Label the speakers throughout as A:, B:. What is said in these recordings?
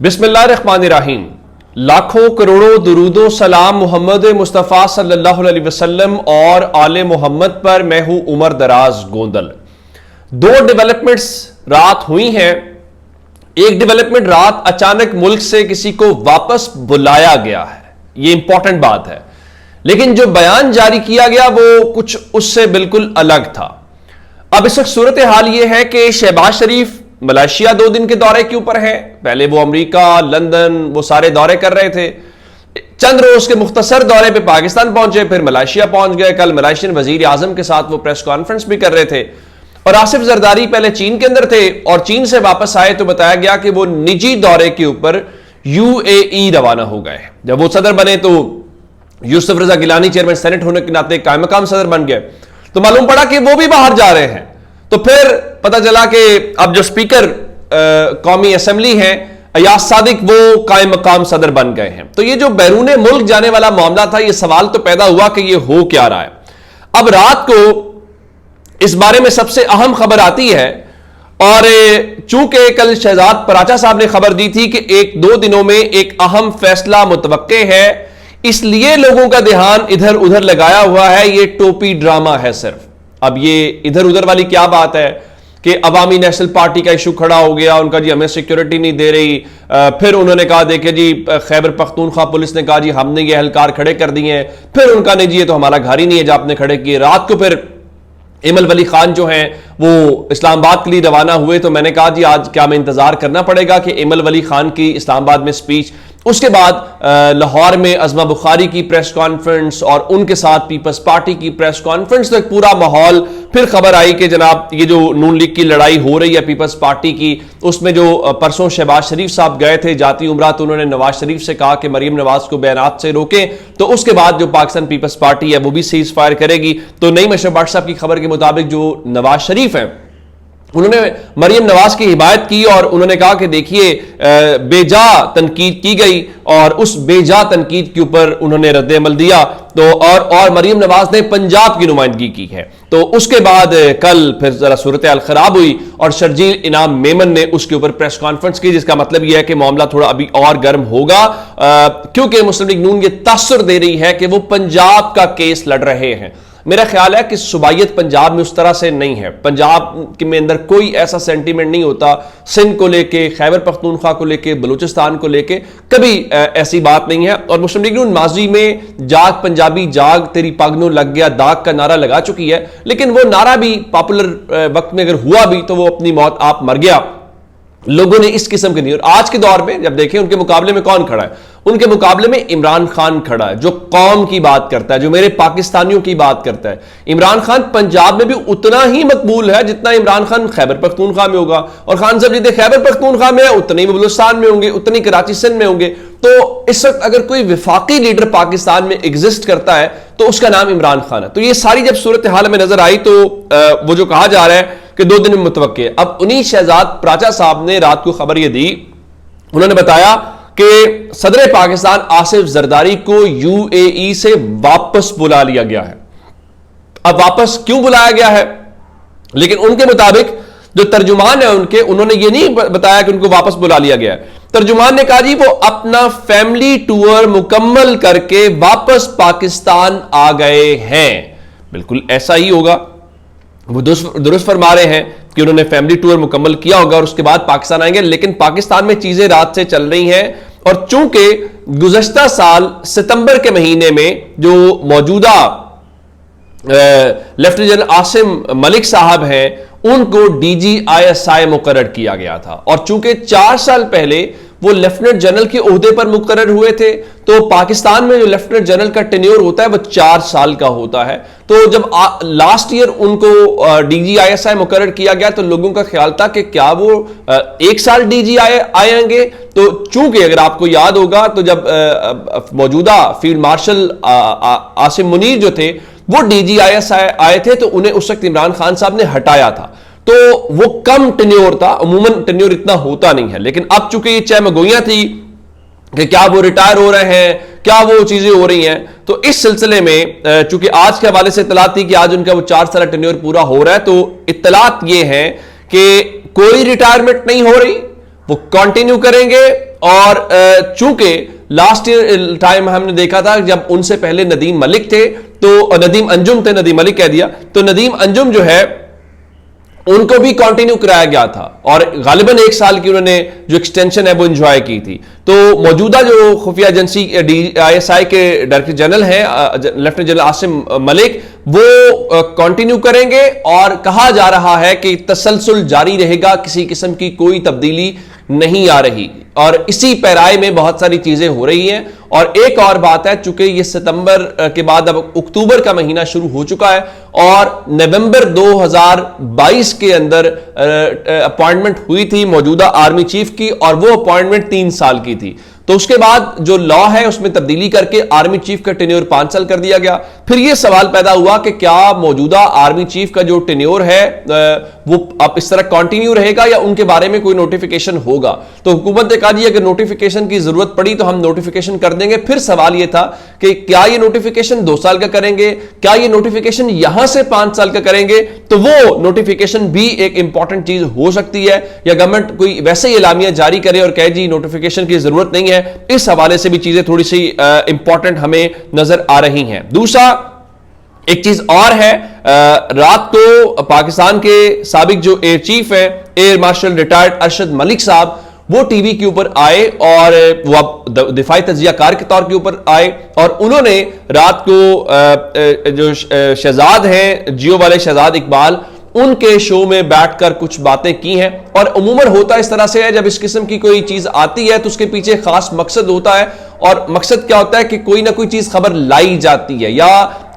A: बिस्मिल्लाहिर्रहमानिर्रहीम। लाखों करोड़ों दुरूदो सलाम मोहम्मद मुस्तफ़ा सल्लल्लाहु अलैहि वसल्लम और आले मोहम्मद पर। मैं हूं उमर दराज गोंदल। दो डेवलपमेंट्स रात हुई हैं। एक डेवलपमेंट रात अचानक मुल्क से किसी को वापस बुलाया गया है, यह इंपॉर्टेंट बात है, लेकिन जो बयान जारी किया गया वो कुछ उससे बिल्कुल अलग था। अब इस वक्त सूरत हाल यह है कि शहबाज शरीफ मलेशिया 2 दिन के दौरे के ऊपर है। पहले वो अमेरिका, लंदन, वो सारे दौरे कर रहे थे। चंद रोज के मुख्तसर दौरे पे पाकिस्तान पहुंचे, फिर मलेशिया पहुंच गए। कल मलेशियन वजीर आजम के साथ वो प्रेस कॉन्फ्रेंस भी कर रहे थे। और आसिफ जरदारी पहले चीन के अंदर थे और चीन से वापस आए तो बताया गया कि वो निजी दौरे के ऊपर यूएई रवाना हो गए। जब वो सदर बने तो यूसुफ रजा गिलानी चेयरमैन सेनेट होने के नाते कायम मकाम सदर बन गए, तो मालूम पड़ा कि वो भी बाहर जा रहे हैं। तो फिर पता चला कि अब जो स्पीकर कौमी असेंबली है अयाज सादिक, वो कायम मकाम सदर बन गए हैं। तो ये जो बैरून मुल्क जाने वाला मामला था, ये सवाल तो पैदा हुआ कि ये हो क्या रहा है। अब रात को इस बारे में सबसे अहम खबर आती है और चूंकि कल शहजाद पराचा साहब ने खबर दी थी कि 1-2 दिनों में एक अहम फैसला मुतवक्के है, इसलिए लोगों का ध्यान इधर उधर लगाया हुआ है। ये टोपी ड्रामा है सिर्फ। अब ये इधर उधर वाली क्या बात है कि अवामी नेशनल पार्टी का इशू खड़ा हो गया, उनका जी हमें सिक्योरिटी नहीं दे रही। फिर उन्होंने कहा देखिए जी खैबर पख्तूनख्वा पुलिस ने कहा जी हमने ये एहलकार खड़े कर दिए हैं। फिर उनका नहीं जी ये तो हमारा घर ही नहीं है जो आपने खड़े किए। रात को फिर इमल वली खान जो हैं वो इस्लामाबाद के लिए रवाना हुए, तो मैंने कहा जी आज क्या हमें इंतजार करना पड़ेगा कि इमल वली खान की इस्लामाबाद में स्पीच, उसके बाद लाहौर में अज़मा बुखारी की प्रेस कॉन्फ्रेंस और उनके साथ पीपल्स पार्टी की प्रेस कॉन्फ्रेंस, तो एक पूरा माहौल। फिर खबर आई कि जनाब ये जो नून लीग की लड़ाई हो रही है पीपल्स पार्टी की, उसमें जो परसों शहबाज शरीफ साहब गए थे जाती उम्रा, तो उन्होंने नवाज शरीफ से कहा कि मरीम नवाज को बयानात से रोकें। तो उसके बाद जो पाकिस्तान पीपल्स पार्टी है वो भी सीज फायर करेगी। तो नई मशहूर भट्ट साहब की खबर के मुताबिक जो नवाज शरीफ है उन्होंने मरियम नवाज की हिमायत की और उन्होंने कहा कि देखिए बेजा तनकीद की गई और उस बेजा तनकीद के ऊपर उन्होंने रद्द-ए-अमल दिया। तो और मरियम नवाज ने पंजाब की नुमाइंदगी की है। तो उसके बाद कल फिर जरा सूरत हाल खराब हुई और शर्जील इनाम मेमन ने उसके ऊपर प्रेस कॉन्फ्रेंस की, जिसका मतलब यह है कि मामला थोड़ा अभी और गर्म होगा, क्योंकि मुस्लिम लीग नून ये तासुर दे रही है कि वो पंजाब का केस लड़ रहे हैं। मेरा ख्याल है कि सूबाइयत पंजाब में उस तरह से नहीं है। पंजाब के में अंदर कोई ऐसा सेंटीमेंट नहीं होता सिंध को लेके, खैबर पख्तूनख्वा को लेके, बलूचिस्तान को लेके, कभी ऐसी बात नहीं है। और मुस्लिम लीग नून माजी में जाग पंजाबी जाग तेरी पगनों लग गया दाग का नारा लगा चुकी है, लेकिन वो नारा भी पॉपुलर वक्त में अगर हुआ भी तो वो अपनी मौत आप मर गया। लोगों ने इस किस्म के नहीं। और आज के दौर में जब देखें उनके मुकाबले में कौन खड़ा है, उनके मुकाबले में इमरान खान खड़ा है, जो कौम की बात करता है, जो मेरे पाकिस्तानियों की बात करता है। इमरान खान पंजाब में भी उतना ही मकबूल है जितना इमरान खान खैबर पख्तूनख्वा में होगा, और खान साहब जितने खैबर पख्तूनख्वा में है उतने ही बलूचिस्तान में होंगे, उतनी कराची सिंध में होंगे। तो इस वक्त अगर कोई विफाकी लीडर पाकिस्तान में एग्जिस्ट करता है तो उसका नाम इमरान खान है। तो ये सारी जब सूरत हाल में नजर आई तो वो जो कहा जा रहा है कि 2 दिन में मुतवक्के, अब उन्हीं शहजाद पराचा साहब ने रात को खबर यह दी, उन्होंने बताया कि सदर पाकिस्तान आसिफ जरदारी को यूएई से वापस बुला लिया गया है। अब वापस क्यों बुलाया गया है, लेकिन उनके मुताबिक जो तर्जुमान है उनके, उन्होंने ये नहीं बताया कि उनको वापस बुला लिया गया है। तर्जुमान ने कहा जी वो अपना फैमिली टूर मुकम्मल करके वापस पाकिस्तान आ गए हैं। बिल्कुल ऐसा ही होगा, वो दुरुस्त फरमा रहे हैं कि उन्होंने फैमिली टूर मुकम्मल किया होगा और उसके बाद पाकिस्तान आएंगे। लेकिन पाकिस्तान में चीजें रात से चल रही हैं और चूंकि गुज़श्ता साल सितंबर के महीने में जो मौजूदा लेफ्टिनेंट जनरल आसिम मलिक साहब हैं उनको DGISI मुकर्रर किया गया था, और चूंकि 4 साल पहले वो लेफ्टिनेंट जनरल के ओहदे पर मुकर्रर हुए थे, तो पाकिस्तान में जो लेफ्टिनेंट जनरल का टेन्योर होता है वो 4 साल का होता है। तो जब लास्ट ईयर उनको DGISI मुकर्रर किया गया तो लोगों का ख्याल था कि क्या वो 1 साल DGI आएंगे। तो चूंकि अगर आपको याद होगा तो जब मौजूदा फील्ड मार्शल आसिम मुनीर जो थे वो DGISI आए थे, तो उन्हें उस वक्त इमरान खान साहब ने हटाया था। तो वो कम टेन्योर था, अमूमन टेन्योर इतना होता नहीं है। लेकिन अब चूंकि ये चहमगोइयां थी कि क्या वो रिटायर हो रहे हैं, क्या वो चीजें हो रही हैं, तो इस सिलसिले में चूंकि आज के हवाले से इत्तलात थी कि आज उनका वो 4 साल टेन्योर पूरा हो रहा है, तो इत्तलात ये है कि कोई रिटायरमेंट नहीं हो रही वो कंटिन्यू करेंगे। और चूंकि लास्ट ईयर टाइम हमने देखा था जब उनसे पहले नदीम मलिक थे, तो नदीम अंजुम थे, नदीम मलिक कह दिया, तो नदीम अंजुम जो है उनको भी कंटिन्यू कराया गया था और गालिबन 1 साल की उन्होंने जो एक्सटेंशन है वो एंजॉय की थी। तो मौजूदा जो खुफिया एजेंसी ISI के डायरेक्टर जनरल हैं लेफ्टिनेंट जनरल आसिम मलिक, वो कंटिन्यू करेंगे और कहा जा रहा है कि तसलसल जारी रहेगा, किसी किस्म की कोई तब्दीली नहीं आ रही। और इसी पैराए में बहुत सारी चीजें हो रही हैं। और एक और बात है, चूंकि ये सितंबर के बाद अब अक्टूबर का महीना शुरू हो चुका है और नवंबर 2022 के अंदर अपॉइंटमेंट हुई थी मौजूदा आर्मी चीफ की, और वो अपॉइंटमेंट 3 साल की थी। तो उसके बाद जो लॉ है उसमें तब्दीली करके आर्मी चीफ का टेन्योर 5 साल कर दिया गया। फिर यह सवाल पैदा हुआ कि क्या मौजूदा आर्मी चीफ का जो टेन्योर है वो अब इस तरह कंटिन्यू रहेगा या उनके बारे में कोई नोटिफिकेशन होगा। तो हुकूमत ने कहा जी अगर नोटिफिकेशन की जरूरत पड़ी तो हम नोटिफिकेशन कर देंगे। फिर सवाल यह था कि क्या ये नोटिफिकेशन 2 साल का करेंगे, क्या ये नोटिफिकेशन यहां से 5 साल का करेंगे। तो वो नोटिफिकेशन भी एक इंपॉर्टेंट चीज हो सकती है, या गवर्नमेंट कोई वैसे ही एलामिया जारी करे और कहे जी नोटिफिकेशन की जरूरत नहीं है। इस हवाले से भी चीजें थोड़ी सी इंपॉर्टेंट हमें नजर आ रही हैं। दूसरा एक चीज और है, रात को पाकिस्तान के साबिक जो एयर चीफ है air marshal retired Arshad Malik साहब, वो टीवी के ऊपर आए और वो अब दिफाई तज्जियाकार के तौर के ऊपर आए और उन्होंने रात को जो शहजाद हैं जियो वाले शहजाद इकबाल, उनके शो में बैठकर कुछ बातें की हैं। और अमूमन होता इस तरह से है, जब इस किस्म की कोई चीज आती है तो उसके पीछे खास मकसद होता है, और मकसद क्या होता है कि कोई ना कोई चीज खबर लाई जाती है या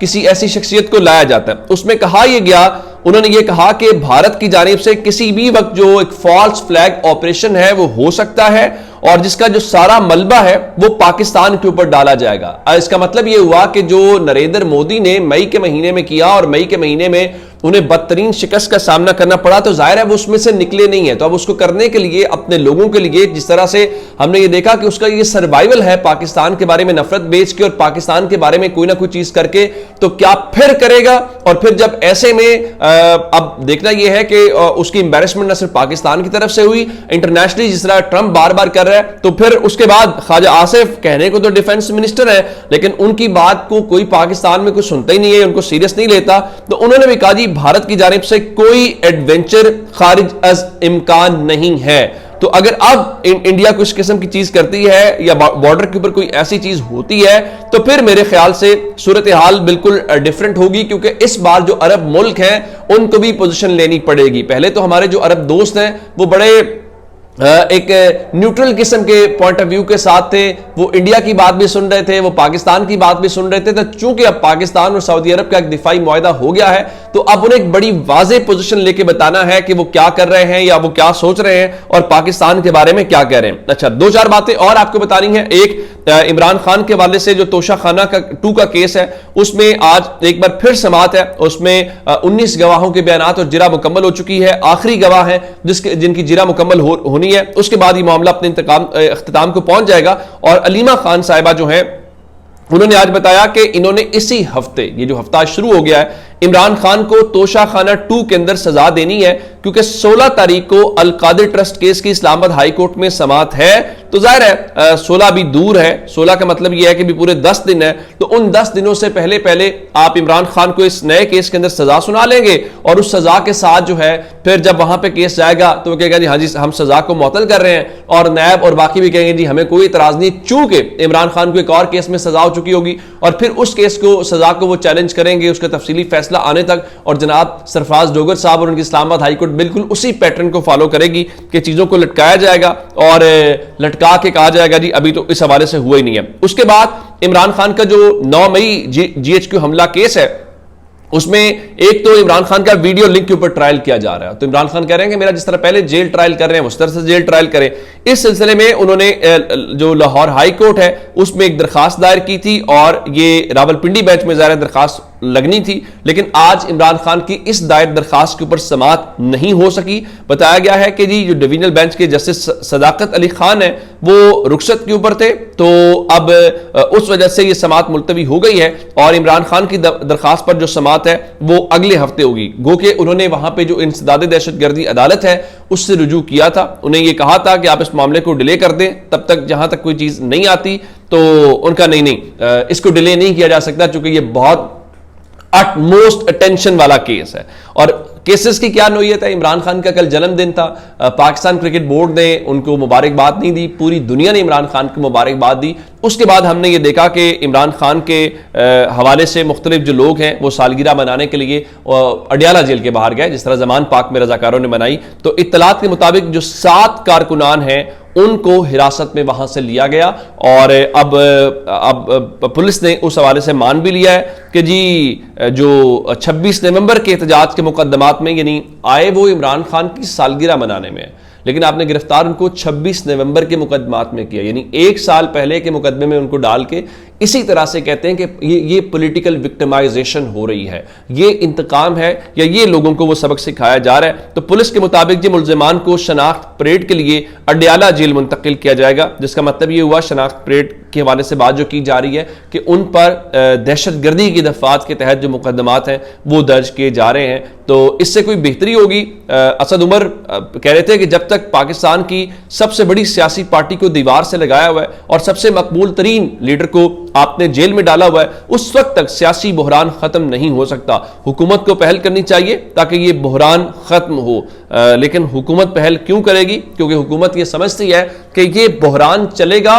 A: किसी ऐसी शख्सियत को लाया जाता है। उसमें कहा यह गया, उन्होंने ये कहा कि भारत की जानिब से किसी भी वक्त जो एक फॉल्स फ्लैग ऑपरेशन है वो हो सकता है और जिसका जो सारा मलबा है वो पाकिस्तान के ऊपर डाला जाएगा। इसका मतलब ये हुआ कि जो नरेंद्र मोदी ने मई के महीने में किया और मई के महीने में उन्हें बदतरीन शिकस्त का सामना करना पड़ा, तो जाहिर है वो उसमें से निकले नहीं है। तो अब उसको करने के लिए अपने लोगों के लिए, जिस तरह से हमने ये देखा कि उसका ये सर्वाइवल है पाकिस्तान के बारे में नफरत बेच के और पाकिस्तान के बारे में कोई ना कोई चीज करके, तो क्या फिर करेगा। और फिर जब ऐसे में अब देखना यह है कि उसकी एम्बैरेसमेंट न सिर्फ पाकिस्तान की तरफ से हुई, इंटरनेशनली जिस तरह ट्रंप बार बार कर रहा है, तो फिर उसके बाद ख्वाजा आसिफ कहने को तो डिफेंस मिनिस्टर है लेकिन उनकी बात को कोई पाकिस्तान में कुछ सुनता ही नहीं है, उनको सीरियस नहीं लेता। तो उन्होंने भी कहा जी भारत की जानिब से कोई एडवेंचर खारिज अज इम्कान नहीं है। तो अगर अब इंडिया को इस किस्म की चीज करती है या बॉर्डर के ऊपर कोई ऐसी चीज होती है तो फिर मेरे ख्याल से सूरत हाल बिल्कुल डिफरेंट होगी, क्योंकि इस बार जो अरब मुल्क हैं उनको भी पोजीशन लेनी पड़ेगी। पहले तो हमारे जो अरब दोस्त हैं वो बड़े एक न्यूट्रल किस्म के पॉइंट ऑफ व्यू के साथ थे, वो इंडिया की बात भी सुन रहे थे, वो पाकिस्तान की बात भी सुन रहे थे। तो चूंकि अब पाकिस्तान और सऊदी अरब का एक दिफाई मुआहदा हो गया है तो अब उन्हें एक बड़ी वाज़ेह पोजीशन लेके बताना है कि वो क्या कर रहे हैं या वो क्या सोच रहे हैं और पाकिस्तान के बारे में क्या कह रहे हैं। अच्छा, 2-4 बातें और आपको बतानी है। एक, इमरान खान के वाले से जो तोशा खाना का 2 का केस है उसमें आज एक बार फिर समाअत है। उसमें 19 गवाहों के बयान और जिरा मुकम्मल हो चुकी है। आखिरी गवाह है जिनकी जिरा मुकम्मल होनी है, उसके बाद ये मामला अपने इख्तिताम को पहुंच जाएगा। और अलीमा खान साहिबा जो है उन्होंने आज बताया कि इन्होंने इसी हफ्ते, ये जो हफ्ता शुरू हो गया है, इमरान खान को तोशा खाना 2 के अंदर सजा देनी है, क्योंकि 16 तारीख को अल कादिर ट्रस्ट केस की इस्लामाबाद हाई कोर्ट में समाअत है। तो जाहिर है 16 भी दूर है, 16 का मतलब यह है कि भी पूरे 10 दिन है। तो उन 10 दिनों से पहले पहले आप इमरान खान को इस नए केस के अंदर सजा सुना लेंगे और उस सजा के साथ जो है फिर जब वहां पे केस जाएगा तो वो कहेगा जी हाँ जी हम सजा को मुअत्तल कर रहे हैं, और नैब और बाकी भी कहेंगे जी हमें कोई इतराज नहीं, चूंकि इमरान खान को एक और केस में सजा हो चुकी होगी। और फिर उस केस को, सजा को वो चैलेंज करेंगे उसका तफसीली फैसला आने तक। और जनाब सरफराज डोगर साहब और उनकी इस्लामाबाद हाई कोर्ट बिल्कुल उसी पैटर्न को फॉलो करेगी कि चीजों को लटकाया जाएगा और लटका के कहा जाएगा जी अभी तो इस हवाले से हुआ ही नहीं है। उसके बाद इमरान खान का जो 9 मई GHQ हमला केस है उसमें एक तो इमरान खान का वीडियो लिंक के ऊपर ट्रायल किया जा रहा है। तो इमरान खान कह रहे हैं कि मेरा जिस तरह पहले जेल ट्रायल कर रहे हैं उस तरह से जेल ट्रायल करें। इस सिलसिले में उन्होंने जो लाहौर हाई कोर्ट है उसमें एक दरखास्त दायर की थी और ये रावलपिंडी बेंच में ज़ाहिर दरखास्त लगनी थी, लेकिन आज इमरान खान की इस दायर दरखास्त के ऊपर समाअत नहीं हो सकी। बताया गया है कि जी जो डिवीजनल बेंच के जस्टिस सदाकत अली खान है वो रुखसत के ऊपर थे, तो अब उस वजह से ये समाअत मुलतवी हो गई है और इमरान खान की दरखास्त पर जो समाअत है वो अगले हफ्ते होगी। गो कि उन्होंने वहां पे जो इंसदाद दहशतगर्दी अदालत है उससे रुजू किया था, उन्हें ये कहा था कि आप इस मामले को डिले कर दें तब तक जहां तक कोई चीज नहीं आती, तो उनका नहीं इसको डिले नहीं किया जा सकता क्योंकि ये बहुत अटमोस्ट अटेंशन वाला केस है। और केसेस की क्या नोयत है, इमरान खान का कल जन्मदिन था, पाकिस्तान क्रिकेट बोर्ड ने उनको मुबारकबाद नहीं दी, पूरी दुनिया ने इमरान खान को मुबारकबाद दी। उसके बाद हमने ये देखा कि इमरान खान के हवाले से मुख्तलिफ जो लोग हैं वो सालगिरह मनाने के लिए अडियाला जेल के बाहर गए, जिस तरह जमान पाक में रजाकारों ने मनाई। तो इत्तलात के मुताबिक जो 7 कारकुनान हैं उनको हिरासत में वहां से लिया गया और अब पुलिस ने उस हवाले से मान भी लिया है कि जी जो 26 नवंबर के एहतजाज के मुकदमात में यानी आए वो इमरान खान की सालगिरह मनाने में है, लेकिन आपने गिरफ्तार उनको 26 नवंबर के मुकदमात में किया, यानी 1 साल पहले के मुकदमे में उनको डाल के इसी तरह से कहते हैं कि ये पॉलिटिकल विक्टिमाइजेशन हो रही है, ये इंतकाम है या ये लोगों को वो सबक सिखाया जा रहा है। तो पुलिस के मुताबिक जो मुल्जिमान को शनाख्त परेड के लिए अडियाला जेल मुंतकिल किया जाएगा, जिसका मतलब ये हुआ शनाख्त परेड के हवाले से बात जो की जा रही है कि उन पर दहशतगर्दी की दफात के तहत जो मुकदमात हैं वो दर्ज किए जा रहे हैं। तो इससे कोई बेहतरी होगी। असद उमर कह रहे थे कि जब तक पाकिस्तान की सबसे बड़ी सियासी पार्टी को दीवार से लगाया हुआ है और सबसे मकबूल तरीन लीडर को आपने जेल में डाला हुआ है, उस वक्त तक सियासी बहरान खत्म नहीं हो सकता। हुकूमत को पहल करनी चाहिए ताकि ये बहरान खत्म हो, लेकिन हुकूमत पहल क्यों करेगी? क्योंकि हुकूमत ये समझती है कि ये बहरान चलेगा,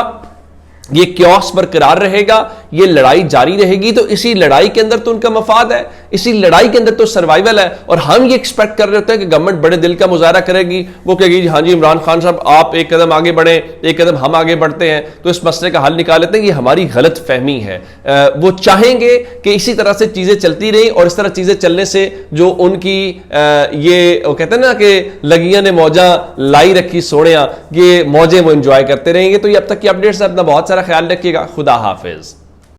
A: ये क्योस बरकरार रहेगा, ये लड़ाई जारी रहेगी, तो इसी लड़ाई के अंदर तो उनका मफाद है, इसी लड़ाई के अंदर तो सर्वाइवल है। और हम ये एक्सपेक्ट कर रहे होते हैं कि गवर्नमेंट बड़े दिल का मुजाहरा करेगी, वो कहेगी हाँ जी इमरान खान साहब आप एक कदम आगे बढ़े, एक कदम हम आगे बढ़ते हैं तो इस मसले का हल निकाल लेते हैं। ये हमारी गलत फहमी है। वो चाहेंगे कि इसी तरह से चीजें चलती रही और इस तरह चीजें चलने से जो उनकी ये वो कहते हैं ना कि लगियां ने मौजा लाई रखी सोनिया, ये मौजें वो एंजॉय करते रहेंगे। तो ये अब तक की अपडेट्स है, अपना बहुत सारा ख्याल रखिएगा। खुदा हाफिज।